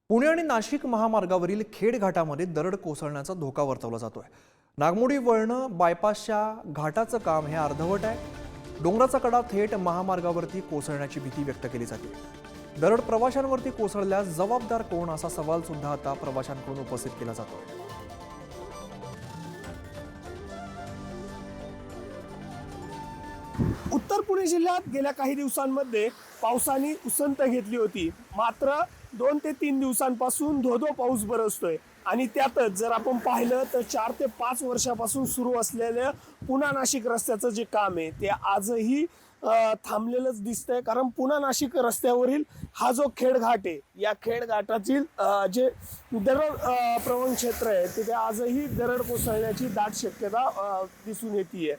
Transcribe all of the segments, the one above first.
पुणे आणि नाशिक महामार्गावरील खेड घाटामध्ये दरड कोसळण्याचा धोका वर्तवला जातोय। नागमोडी वळण बायपासच्या घाटाचं काम हे अर्धवट आहे। डोंगराचा कडा थेट महामार्गावरती कोसळण्याची भीती व्यक्त केली जाते। दरड प्रवाशांवरती कोसळल्यास जबाबदार कोण असा सवाल सुद्धा आता प्रवाशांकडून उपस्थित केला जातोय। उत्तर पुणे जिल्ह्यात गेल्या काही दिवसांमध्ये पावसाने उसंत घेतली होती। मात्र 2 ते 3 दिवसांपासून धोधो पाऊस बरसतोय आणि त्यातच जर आपण पाहिलं तर 4 ते 5 वर्षापासून सुरू असलेल्या पुणा नाशिक रस्त्याचं जे काम आहे ते आजही थांबलेलंच दिसतंय। कारण पुणा नाशिक रस्त्यावरील हा जो खेड घाट आहे या खेड घाटातील जे दरड प्रवण क्षेत्र आहे तिथे आजही दरड कोसळण्याची दाट शक्यता दिसून येते।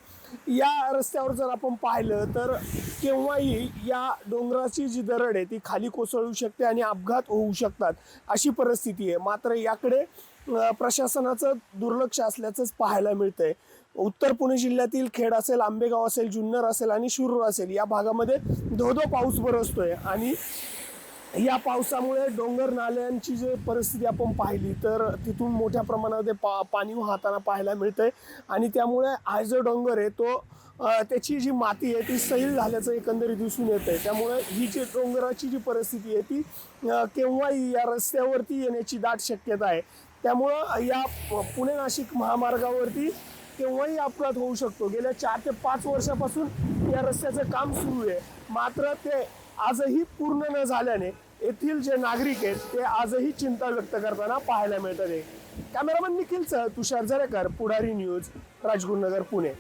या रस्त्यावर जर आपण पाहिलं तर केव्हाही या डोंगराची जी दरड आहे ती खाली कोसळू शकते आणि अपघात होऊ शकतात अशी परिस्थिती आहे। मात्र याकडे प्रशासनाचं दुर्लक्ष असल्याचंच पाहायला मिळतंय। उत्तर पुणे जिल्ह्यातील खेड असेल, आंबेगाव असेल, जुन्नर असेल आणि शिरूर असेल या भागामध्ये धोधो पाऊस बरसतोय आणि या पावसामुळे डोंगर नाल्यांची जी परिस्थिती आपण पाहिली तर तिथून मोठ्या प्रमाणामध्ये पाणी वाहताना पाहायला मिळतंय आणि त्यामुळे हा जो डोंगर आहे तो त्याची जी माती आहे ती सैल झाल्याचं एकंदरीत दिसून येतंय। त्यामुळे ही जी डोंगराची जी परिस्थिती आहे ती केव्हाही या रस्त्यावरती येण्याची दाट शक्यता आहे। त्यामुळं या पुणे नाशिक महामार्गावरती केव्हाही अपघात होऊ शकतो। गेल्या 4 ते 5 वर्षापासून या रस्त्याचं काम सुरू आहे, मात्र ते आजही पूर्ण न झाल्याने येथील जे नागरिक आहेत ते आजही चिंता व्यक्त करताना पाहायला मिळत आहे। कॅमेरामन निखिलसह तुषार जरेकर, पुढारी न्यूज, राजगुरुनगर, पुणे।